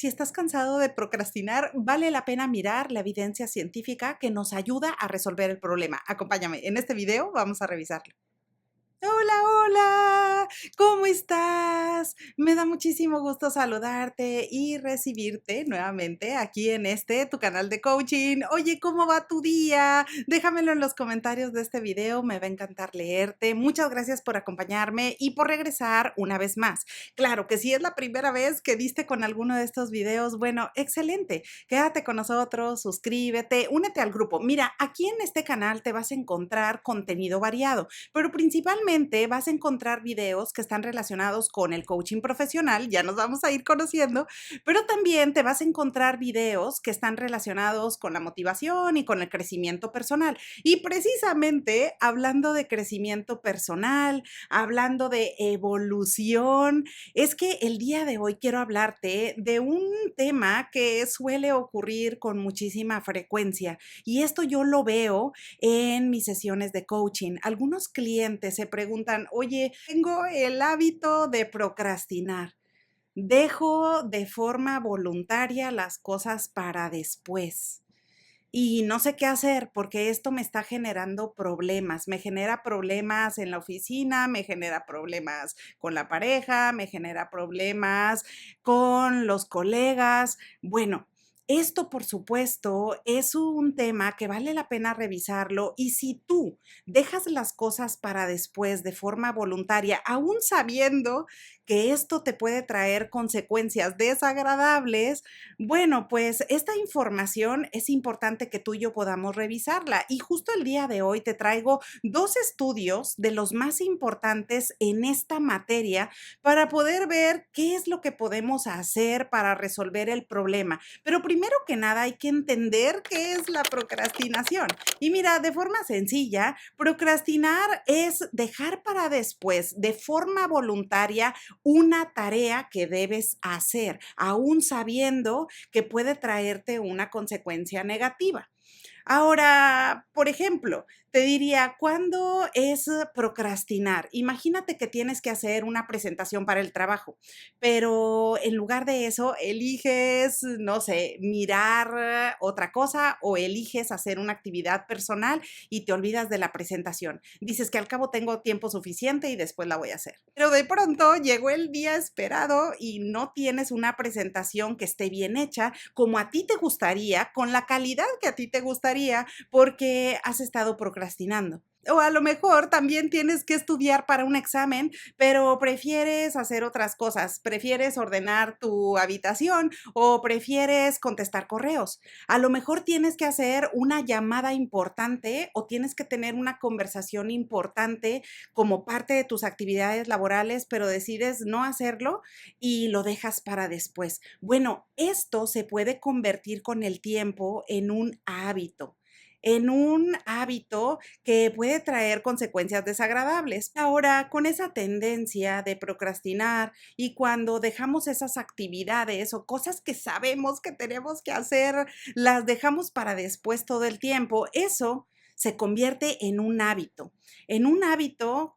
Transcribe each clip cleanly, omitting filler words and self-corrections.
Si estás cansado de procrastinar, vale la pena mirar la evidencia científica que nos ayuda a resolver el problema. Acompáñame, en este video vamos a revisarlo. Hola, hola, ¿cómo estás? Me da muchísimo gusto saludarte y recibirte nuevamente aquí en tu canal de coaching. Oye, ¿cómo va tu día? Déjamelo en los comentarios de este video, me va a encantar leerte. Muchas gracias por acompañarme y por regresar una vez más. Claro que si es la primera vez que diste con alguno de estos videos, bueno, excelente. Quédate con nosotros, suscríbete, únete al grupo. Mira, aquí en este canal te vas a encontrar contenido variado, pero principalmente vas a encontrar videos que están relacionados con el coaching profesional, ya nos vamos a ir conociendo, pero también te vas a encontrar videos que están relacionados con la motivación y con el crecimiento personal. Y precisamente hablando de crecimiento personal, hablando de evolución, es que el día de hoy quiero hablarte de un tema que suele ocurrir con muchísima frecuencia, y esto yo lo veo en mis sesiones de coaching. Algunos clientes se preguntan, oye, tengo el hábito de procrastinar. Dejo de forma voluntaria las cosas para después. Y no sé qué hacer porque esto me está generando problemas. Me genera problemas en la oficina, me genera problemas con la pareja, me genera problemas con los colegas. Bueno, esto, por supuesto, es un tema que vale la pena revisarlo, y si tú dejas las cosas para después de forma voluntaria, aún sabiendo que esto te puede traer consecuencias desagradables, bueno, pues esta información es importante que tú y yo podamos revisarla, y justo el día de hoy te traigo dos estudios de los más importantes en esta materia para poder ver qué es lo que podemos hacer para resolver el problema. Pero primero que nada hay que entender qué es la procrastinación. Y mira, de forma sencilla, procrastinar es dejar para después, de forma voluntaria, una tarea que debes hacer, aún sabiendo que puede traerte una consecuencia negativa. Ahora, por ejemplo, te diría, ¿cuándo es procrastinar? Imagínate que tienes que hacer una presentación para el trabajo, pero en lugar de eso eliges, no sé, mirar otra cosa, o eliges hacer una actividad personal y te olvidas de la presentación. Dices que al cabo tengo tiempo suficiente y después la voy a hacer. Pero de pronto llegó el día esperado y no tienes una presentación que esté bien hecha, como a ti te gustaría, con la calidad que a ti te gustaría, porque has estado procrastinando. O a lo mejor también tienes que estudiar para un examen, pero prefieres hacer otras cosas, prefieres ordenar tu habitación o prefieres contestar correos. A lo mejor tienes que hacer una llamada importante o tienes que tener una conversación importante como parte de tus actividades laborales, pero decides no hacerlo y lo dejas para después. Bueno, esto se puede convertir con el tiempo en un hábito que puede traer consecuencias desagradables. Ahora, con esa tendencia de procrastinar y cuando dejamos esas actividades o cosas que sabemos que tenemos que hacer, las dejamos para después todo el tiempo, eso se convierte en un hábito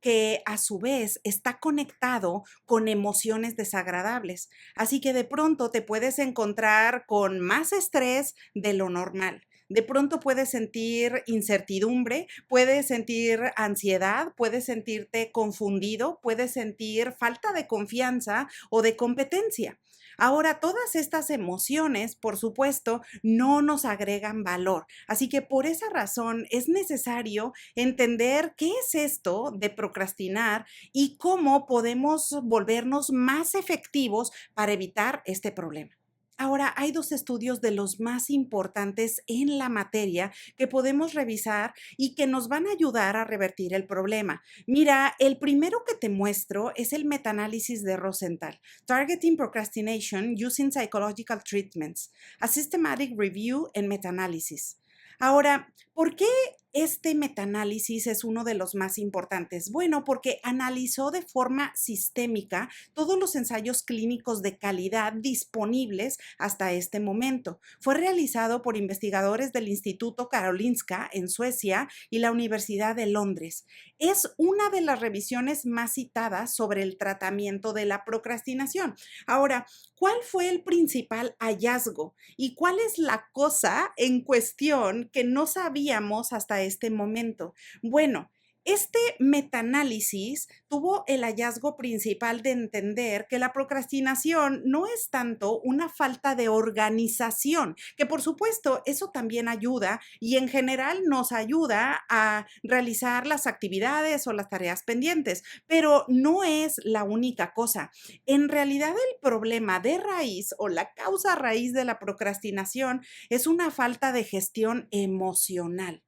que a su vez está conectado con emociones desagradables. Así que de pronto te puedes encontrar con más estrés de lo normal. De pronto puedes sentir incertidumbre, puedes sentir ansiedad, puedes sentirte confundido, puedes sentir falta de confianza o de competencia. Ahora, todas estas emociones, por supuesto, no nos agregan valor. Así que por esa razón es necesario entender qué es esto de procrastinar y cómo podemos volvernos más efectivos para evitar este problema. Ahora, hay dos estudios de los más importantes en la materia que podemos revisar y que nos van a ayudar a revertir el problema. Mira, el primero que te muestro es el metaanálisis de Rosenthal, Targeting Procrastination Using Psychological Treatments, a Systematic Review and Meta-Analysis. Ahora, ¿por qué este metaanálisis es uno de los más importantes? Bueno, porque analizó de forma sistémica todos los ensayos clínicos de calidad disponibles hasta este momento. Fue realizado por investigadores del Instituto Karolinska en Suecia y la Universidad de Londres. Es una de las revisiones más citadas sobre el tratamiento de la procrastinación. Ahora, ¿cuál fue el principal hallazgo y cuál es la cosa en cuestión que no sabíamos hasta este momento? Bueno, este metaanálisis tuvo el hallazgo principal de entender que la procrastinación no es tanto una falta de organización, que por supuesto eso también ayuda y en general nos ayuda a realizar las actividades o las tareas pendientes, pero no es la única cosa. En realidad el problema de raíz o la causa raíz de la procrastinación es una falta de gestión emocional.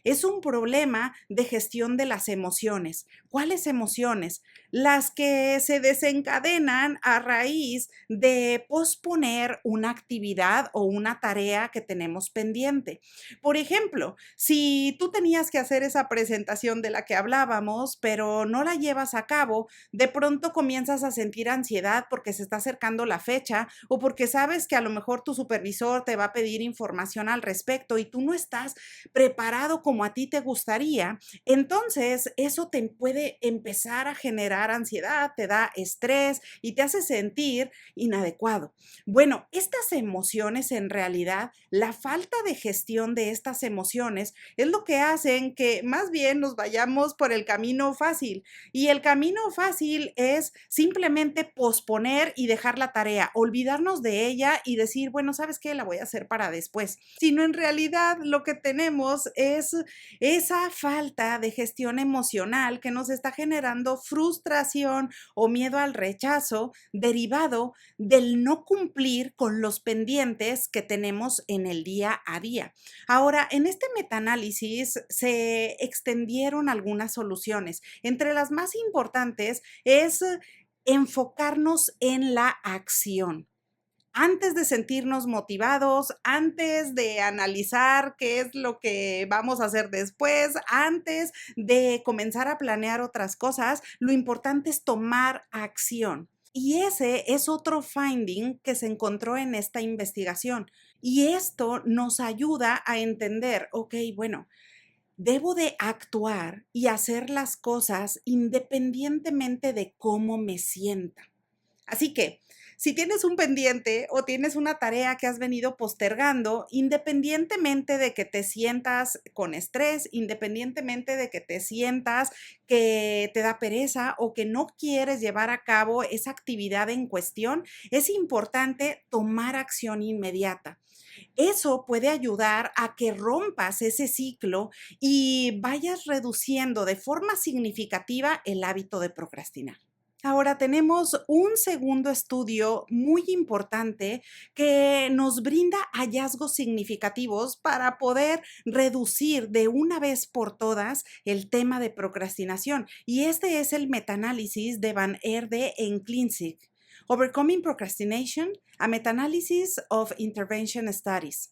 Es un problema de gestión de las emociones. ¿Cuáles emociones? Las que se desencadenan a raíz de posponer una actividad o una tarea que tenemos pendiente. Por ejemplo, si tú tenías que hacer esa presentación de la que hablábamos, pero no la llevas a cabo, de pronto comienzas a sentir ansiedad porque se está acercando la fecha o porque sabes que a lo mejor tu supervisor te va a pedir información al respecto y tú no estás preparado como a ti te gustaría, entonces eso te puede empezar a generar ansiedad, te da estrés y te hace sentir inadecuado. Bueno, estas emociones en realidad, la falta de gestión de estas emociones es lo que hacen que más bien nos vayamos por el camino fácil. Y el camino fácil es simplemente posponer y dejar la tarea, olvidarnos de ella y decir, bueno, ¿sabes qué? La voy a hacer para después. Sino en realidad lo que tenemos es esa falta de gestión emocional que nos está generando frustración o miedo al rechazo derivado del no cumplir con los pendientes que tenemos en el día a día. Ahora, en este metaanálisis se extendieron algunas soluciones. Entre las más importantes es enfocarnos en la acción. Antes de sentirnos motivados, antes de analizar qué es lo que vamos a hacer después, antes de comenzar a planear otras cosas, lo importante es tomar acción. Y ese es otro finding que se encontró en esta investigación. Y esto nos ayuda a entender, ok, bueno, debo de actuar y hacer las cosas independientemente de cómo me sienta. Así que, si tienes un pendiente o tienes una tarea que has venido postergando, independientemente de que te sientas con estrés, independientemente de que te sientas que te da pereza o que no quieres llevar a cabo esa actividad en cuestión, es importante tomar acción inmediata. Eso puede ayudar a que rompas ese ciclo y vayas reduciendo de forma significativa el hábito de procrastinar. Ahora tenemos un segundo estudio muy importante que nos brinda hallazgos significativos para poder reducir de una vez por todas el tema de procrastinación. Y este es el metaanálisis de Van Erde en Clinsic. Overcoming Procrastination, a Meta-Analysis of Intervention Studies.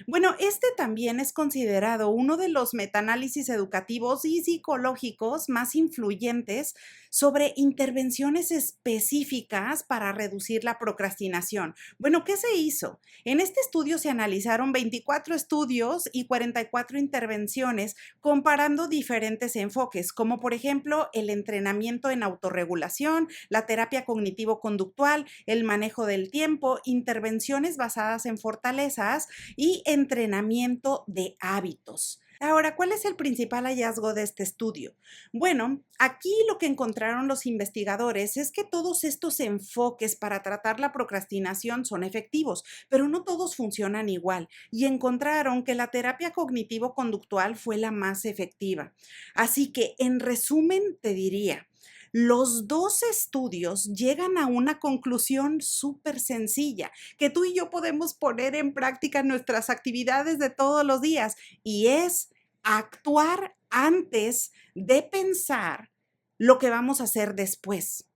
Bueno, este también es considerado uno de los metaanálisis educativos y psicológicos más influyentes sobre intervenciones específicas para reducir la procrastinación. Bueno, ¿qué se hizo? En este estudio se analizaron 24 estudios y 44 intervenciones comparando diferentes enfoques, como por ejemplo el entrenamiento en autorregulación, la terapia cognitivo-conductual, el manejo del tiempo, intervenciones basadas en fortalezas y entrenamiento de hábitos. Ahora, ¿cuál es el principal hallazgo de este estudio? Bueno, aquí lo que encontraron los investigadores es que todos estos enfoques para tratar la procrastinación son efectivos, pero no todos funcionan igual y encontraron que la terapia cognitivo-conductual fue la más efectiva. Así que, en resumen, te diría, los dos estudios llegan a una conclusión súper sencilla que tú y yo podemos poner en práctica en nuestras actividades de todos los días y es actuar antes de pensar lo que vamos a hacer después.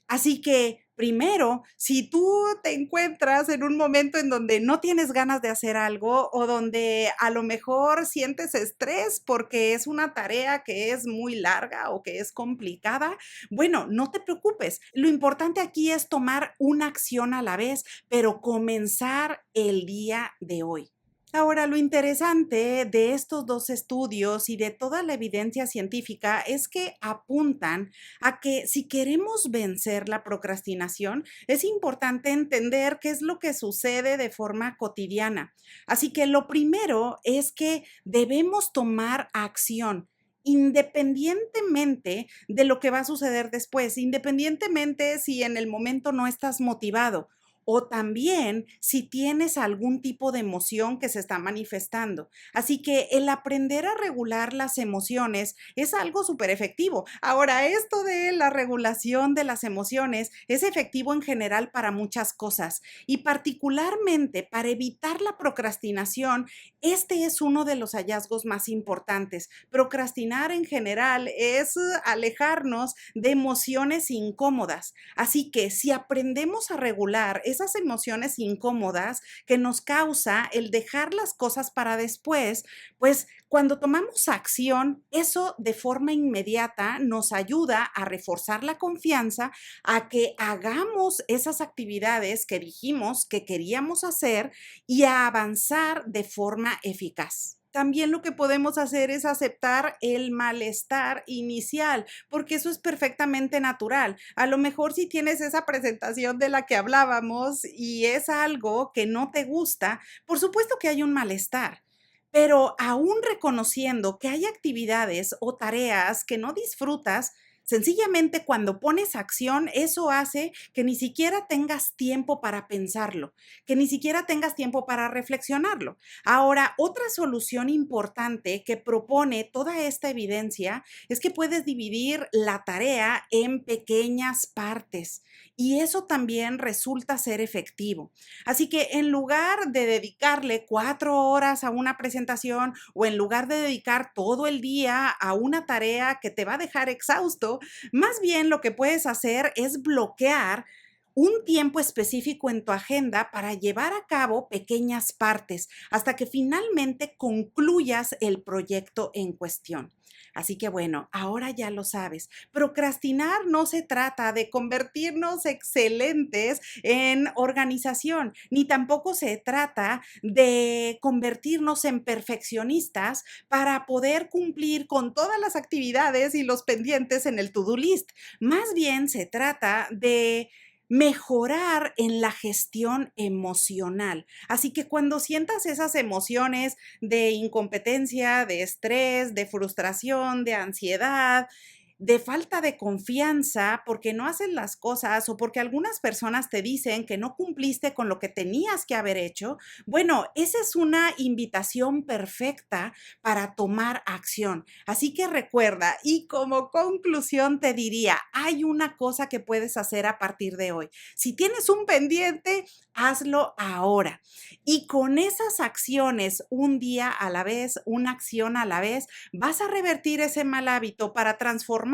Así que Primero, si tú te encuentras en un momento en donde no tienes ganas de hacer algo o donde a lo mejor sientes estrés porque es una tarea que es muy larga o que es complicada, bueno, no te preocupes. Lo importante aquí es tomar una acción a la vez, pero comenzar el día de hoy. Ahora, lo interesante de estos dos estudios y de toda la evidencia científica es que apuntan a que si queremos vencer la procrastinación, es importante entender qué es lo que sucede de forma cotidiana. Así que lo primero es que debemos tomar acción independientemente de lo que va a suceder después, independientemente si en el momento no estás motivado o también si tienes algún tipo de emoción que se está manifestando. Así que el aprender a regular las emociones es algo súper efectivo. Ahora, esto de la regulación de las emociones es efectivo en general para muchas cosas y particularmente para evitar la procrastinación. Este es uno de los hallazgos más importantes. Procrastinar en general es alejarnos de emociones incómodas. Así que si aprendemos a regular esas emociones incómodas que nos causa el dejar las cosas para después, pues cuando tomamos acción, eso de forma inmediata nos ayuda a reforzar la confianza, a que hagamos esas actividades que dijimos que queríamos hacer y a avanzar de forma eficaz. También lo que podemos hacer es aceptar el malestar inicial, porque eso es perfectamente natural. A lo mejor si tienes esa presentación de la que hablábamos y es algo que no te gusta, por supuesto que hay un malestar. Pero aún reconociendo que hay actividades o tareas que no disfrutas, sencillamente cuando pones acción, eso hace que ni siquiera tengas tiempo para pensarlo, que ni siquiera tengas tiempo para reflexionarlo. Ahora, otra solución importante que propone toda esta evidencia es que puedes dividir la tarea en pequeñas partes y eso también resulta ser efectivo. Así que en lugar de dedicarle 4 horas a una presentación o en lugar de dedicar todo el día a una tarea que te va a dejar exhausto, más bien lo que puedes hacer es bloquear un tiempo específico en tu agenda para llevar a cabo pequeñas partes hasta que finalmente concluyas el proyecto en cuestión. Así que bueno, ahora ya lo sabes. Procrastinar no se trata de convertirnos excelentes en organización, ni tampoco se trata de convertirnos en perfeccionistas para poder cumplir con todas las actividades y los pendientes en el to-do list. Más bien se trata de mejorar en la gestión emocional. Así que cuando sientas esas emociones de incompetencia, de estrés, de frustración, de ansiedad, de falta de confianza porque no haces las cosas o porque algunas personas te dicen que no cumpliste con lo que tenías que haber hecho, bueno, esa es una invitación perfecta para tomar acción. Así que recuerda, y como conclusión te diría, hay una cosa que puedes hacer a partir de hoy. Si tienes un pendiente, hazlo ahora. Y con esas acciones, un día a la vez, una acción a la vez, vas a revertir ese mal hábito para transformarlo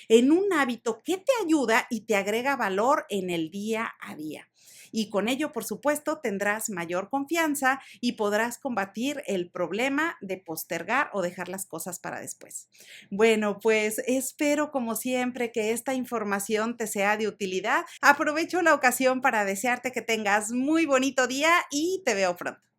en un hábito que te ayuda y te agrega valor en el día a día. Y con ello, por supuesto, tendrás mayor confianza y podrás combatir el problema de postergar o dejar las cosas para después. Bueno, pues espero como siempre que esta información te sea de utilidad. Aprovecho la ocasión para desearte que tengas muy bonito día y te veo pronto.